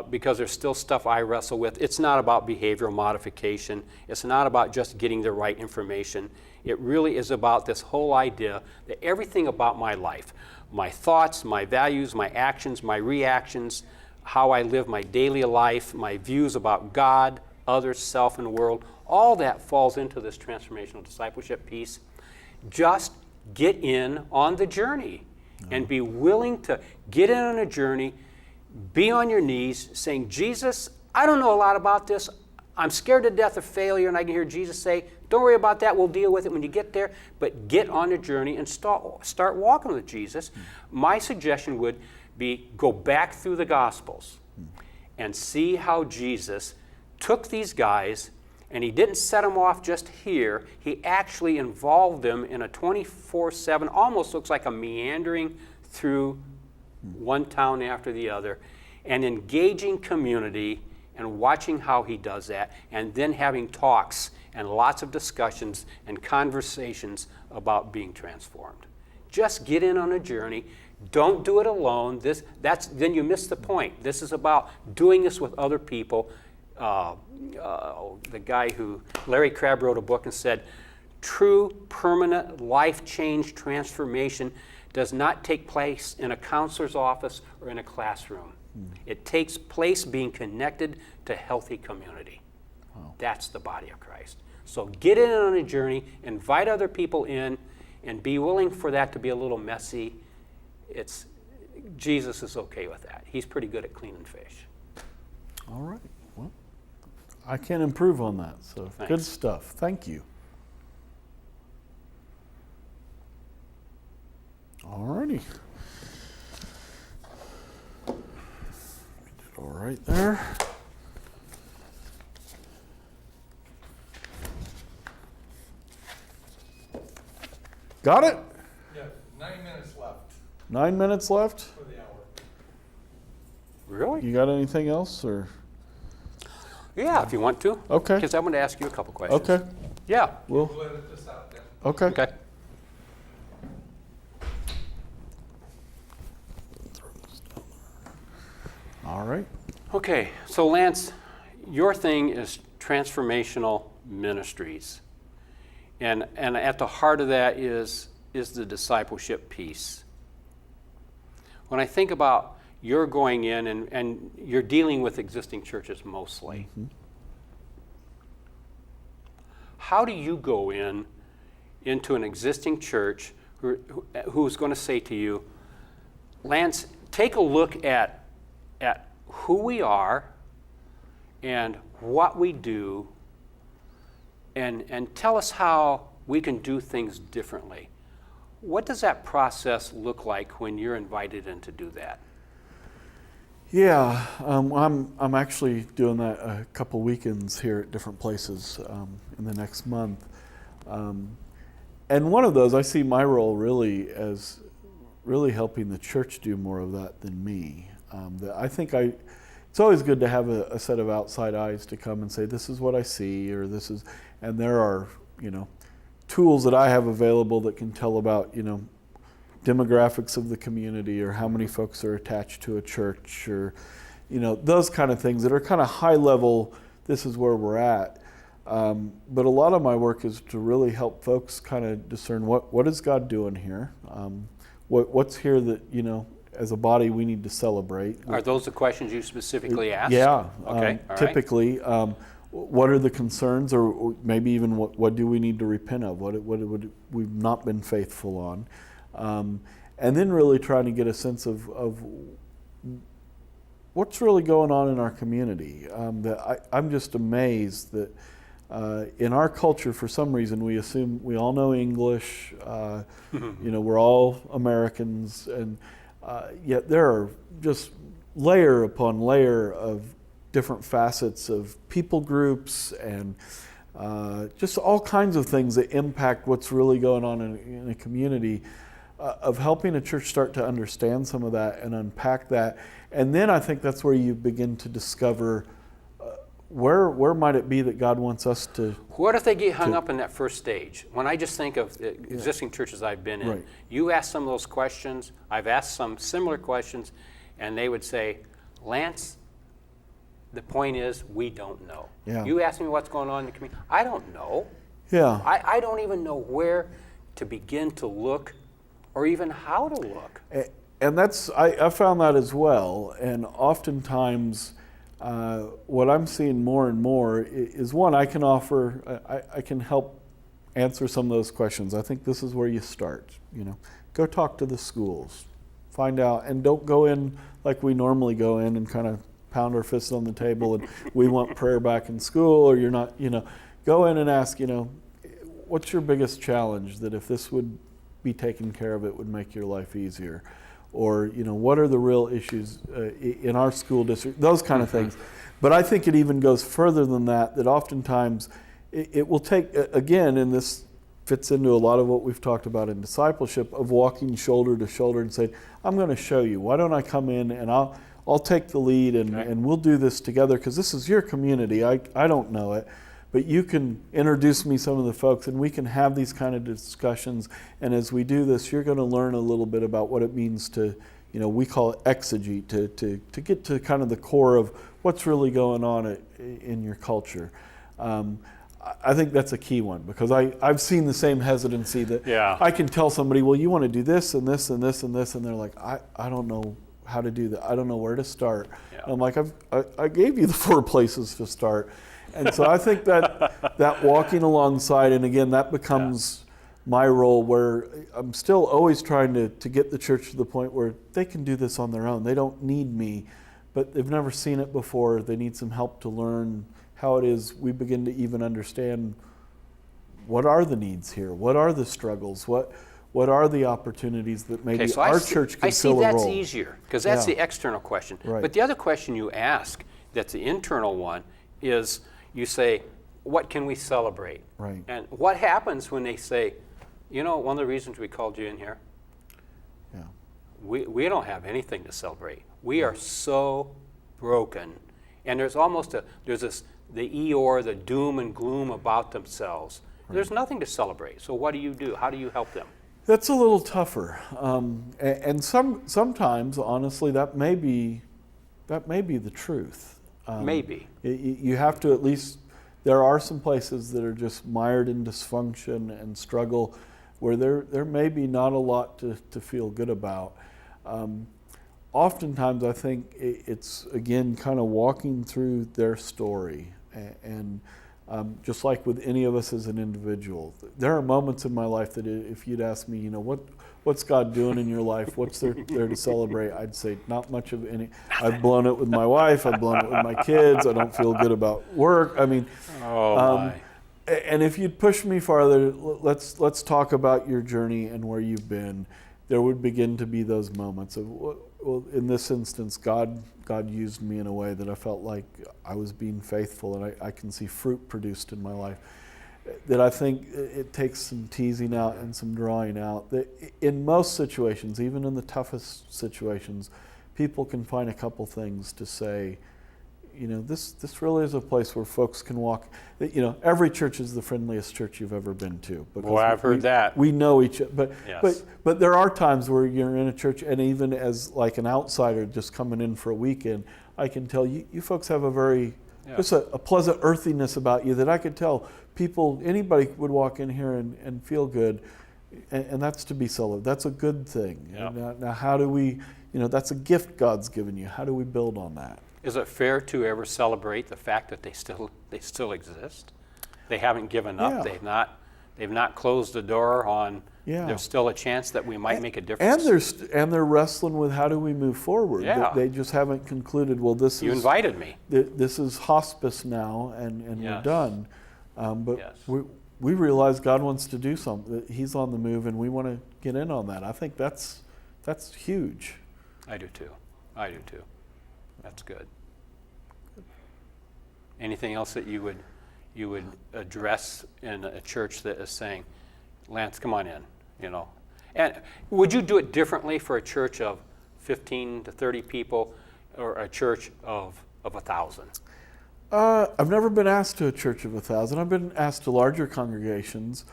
because there's still stuff I wrestle with. It's not about behavioral modification. It's not about just getting the right information. It really is about this whole idea that everything about my life, my thoughts, my values, my actions, my reactions, how I live my daily life, my views about God, others, self, and the world, all that falls into this transformational discipleship piece. Just get in on the journey. and be willing to get in on a journey, be on your knees, saying, Jesus, I don't know a lot about this. I'm scared to death of failure, and I can hear Jesus say, don't worry about that, we'll deal with it when you get there, but get on a journey and start walking with Jesus. My suggestion would be go back through the Gospels and see how Jesus took these guys, and he didn't set them off just here. He actually involved them in a 24/7, almost looks like a meandering through one town after the other, and engaging community and watching how he does that, and then having talks and lots of discussions and conversations about being transformed. Just get in on a journey. Don't do it alone. Then you miss the point. This is about doing this with other people. The guy Larry Crabb wrote a book and said, true, permanent, life change transformation does not take place in a counselor's office or in a classroom. It takes place being connected to healthy community. Wow. That's the body of Christ. So get in on a journey, invite other people in, and be willing for that to be a little messy. Jesus is okay with that. He's pretty good at cleaning fish. All right. Well, I can't improve on that. So Thanks. Good stuff. Thank you. All righty. All right there. Got it? Yeah, 9 minutes left 9 minutes left? for the hour. Really? You got anything else or? Yeah, if you want to. Okay. Because I'm going to ask you a couple questions. Okay. Yeah. We'll Well, edit this out then. okay. Okay. All right. Okay, so Lance, your thing is transformational ministries. And at the heart of that is the discipleship piece. When I think about you're going in and you're dealing with existing churches mostly, how do you go into an existing church who's going to say to you, Lance, take a look at who we are and what we do, and tell us how we can do things differently. What does that process look like when you're invited in to do that? Yeah, I'm actually doing that a couple weekends here at different places in the next month. And one of those, I see my role really as really helping the church do more of that than me. It's always good to have a set of outside eyes to come and say, this is what I see, or this is, and there are, tools that I have available that can tell about, demographics of the community, or how many folks are attached to a church, or, those kind of things that are kind of high level, this is where we're at. But a lot of my work is to really help folks kind of discern what is God doing here? What's here that, as a body we need to celebrate. Are those the questions you specifically asked? Yeah. Okay. All right. Typically, what are the concerns, or maybe even what do we need to repent of? What we've not been faithful on? And then really trying to get a sense of what's really going on in our community. I'm just amazed that in our culture, for some reason, we assume we all know English. We're all Americans, and yet there are just layer upon layer of different facets of people groups and just all kinds of things that impact what's really going on in a community, of helping a church start to understand some of that and unpack that. And then I think that's where you begin to discover where might it be that God wants us to... What if they get hung up in that first stage? When I just think of the existing churches I've been in, Right. You ask some of those questions, I've asked some similar questions, and they would say, Lance, the point is, we don't know. Yeah. You ask me what's going on in the community, I don't know. Yeah. I don't even know where to begin to look, or even how to look. And that's, I found that as well. And oftentimes, what I'm seeing more and more is, one, I can offer, I can help answer some of those questions. I think this is where you start. Go talk to the schools, find out, and don't go in like we normally go in and kind of pound our fists on the table and we want prayer back in school, or you're not, go in and ask, what's your biggest challenge that if this would be taken care of, it would make your life easier? Or, what are the real issues in our school district? Those kind of things. But I think it even goes further than that, that oftentimes it will take, again, and this fits into a lot of what we've talked about in discipleship, of walking shoulder to shoulder and saying, I'm going to show you. Why don't I come in and I'll take the lead and we'll do this together, because this is your community. I don't know it. But you can introduce me some of the folks, and we can have these kind of discussions. And as we do this, you're going to learn a little bit about what it means to, we call it exegete, to get to kind of the core of what's really going on in your culture. I think that's a key one, because I've seen the same hesitancy that I can tell somebody, well, you want to do this and this and this and this, and they're like, I don't know how to do that. I don't know where to start. Yeah. And I'm like, I gave you the 4 places to start. And so I think that walking alongside, and again, that becomes my role, where I'm still always trying to get the church to the point where they can do this on their own. They don't need me, but they've never seen it before. They need some help to learn how it is we begin to even understand what are the needs here, what are the struggles, what are the opportunities that maybe our church can fill a role. I see that's easier, because that's the external question. Right. But the other question you ask, that's the internal one, is you say, what can we celebrate? Right. And what happens when they say, one of the reasons we called you in here, we don't have anything to celebrate. We are so broken. And there's almost the Eeyore, the doom and gloom about themselves. Right. There's nothing to celebrate. So what do you do? How do you help them? That's a little tougher. And sometimes, honestly, that may be the truth. Maybe. You have to at least, there are some places that are just mired in dysfunction and struggle, where there may be not a lot to feel good about. Oftentimes I think it's, again, kind of walking through their story. And just like with any of us as an individual, there are moments in my life that if you'd ask me, what's God doing in your life? What's there to celebrate? I'd say not much of any. I've blown it with my wife. I've blown it with my kids. I don't feel good about work. I mean, and if you'd push me farther, let's talk about your journey and where you've been. There would begin to be those moments of, well, in this instance, God used me in a way that I felt like I was being faithful, and I can see fruit produced in my life. That I think it takes some teasing out and some drawing out. That in most situations, even in the toughest situations, people can find a couple things to say, this really is a place where folks can walk. Every church is the friendliest church you've ever been to. Boy, I've heard that. We know each other. But, yes. but there are times where you're in a church, and even as like an outsider just coming in for a weekend, I can tell you folks have a very, just a pleasant earthiness about you that I could tell anybody would walk in here and feel good. And that's to be celebrated. That's a good thing. Yeah. Now how do we, that's a gift God's given you. How do we build on that? Is it fair to ever celebrate the fact that they still exist? They haven't given up. Yeah. They've not closed the door on. Yeah. There's still a chance that we might make a difference. And they're wrestling with how do we move forward. Yeah. They just haven't concluded. Well, this you is invited me. This is hospice now, and Yes. we're done. But Yes. we realize God wants to do something. That He's on the move, and we want to get in on that. I think that's huge. I do too. That's good. Anything else that you would address in a church that is saying, Lance, come on in, And would you do it differently for a church of 15 to 30 people, or a church of 1,000? I've never been asked to a church of 1,000. I've been asked to larger congregations.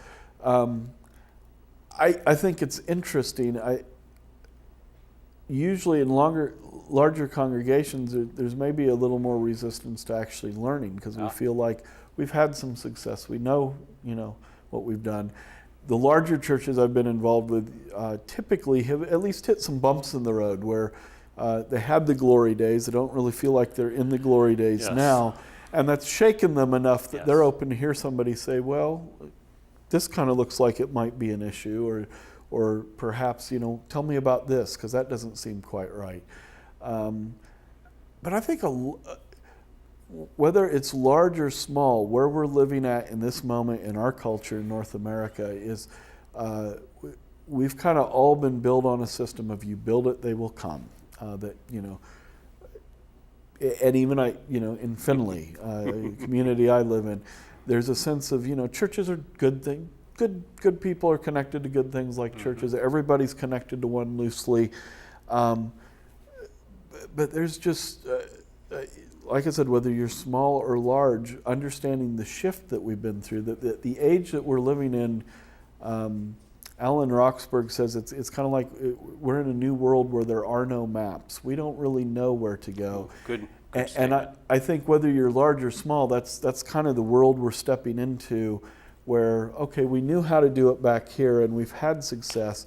I think it's interesting. Usually in larger congregations, there's maybe a little more resistance to actually learning, because we feel like we've had some success. We know, what we've done. The larger churches I've been involved with typically have at least hit some bumps in the road where they had the glory days. They don't really feel like they're in the glory days now. And that's shaken them enough that they're open to hear somebody say, well, this kind of looks like it might be an issue, or perhaps, tell me about this, because that doesn't seem quite right. But I think whether it's large or small, where we're living at in this moment in our culture in North America is we've kind of all been built on a system of you build it, they will come. And even in Findlay, a community I live in, there's a sense of, churches are good thing. Good people are connected to good things like churches. Everybody's connected to one loosely. But there's just, like I said, whether you're small or large, understanding the shift that we've been through, that the age that we're living in, Alan Roxburgh says it's kind of like we're in a new world where there are no maps. We don't really know where to go. Good and I think whether you're large or small, that's kind of the world we're stepping into, where, okay, we knew how to do it back here and we've had success,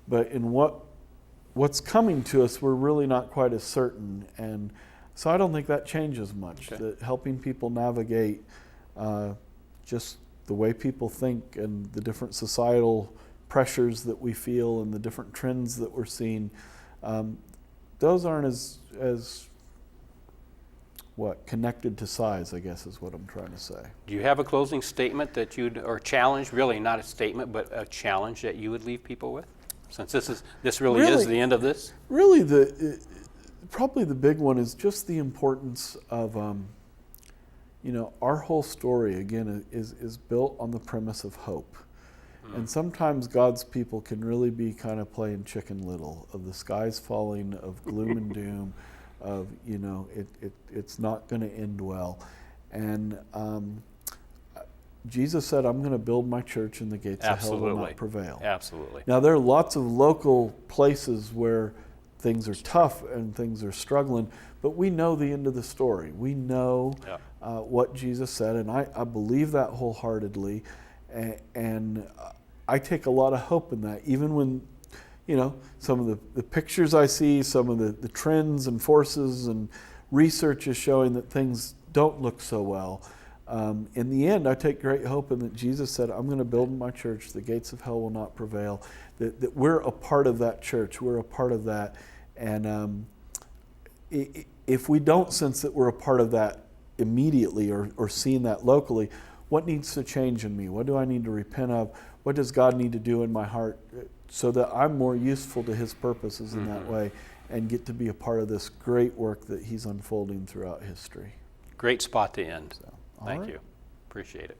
but in what's coming to us, we're really not quite as certain. And so I don't think that changes much. Okay. That helping people navigate just the way people think and the different societal pressures that we feel and the different trends that we're seeing, those aren't as connected to size, I guess is what I'm trying to say. Do you have a closing statement that or challenge, really not a statement, but a challenge that you would leave people with? Since this really is the end of this? Really, probably the big one is just the importance of, our whole story, again, is built on the premise of hope. And sometimes God's people can really be kind of playing Chicken Little, of the skies falling, of gloom and doom, of, it's not going to end well. And Jesus said, I'm going to build my church and the gates of hell will not prevail. Absolutely. Now, there are lots of local places where things are tough and things are struggling, but we know the end of the story. We know what Jesus said, and I believe that wholeheartedly. And I take a lot of hope in that, even when, some of the pictures I see, some of the trends and forces and research is showing that things don't look so well. In the end, I take great hope in that Jesus said, I'm going to build my church, the gates of hell will not prevail, that we're a part of that church, we're a part of that. And if we don't sense that we're a part of that immediately or seeing that locally, what needs to change in me? What do I need to repent of? What does God need to do in my heart so that I'm more useful to His purposes in that way and get to be a part of this great work that He's unfolding throughout history? Great spot to end. So, Thank you. Appreciate it.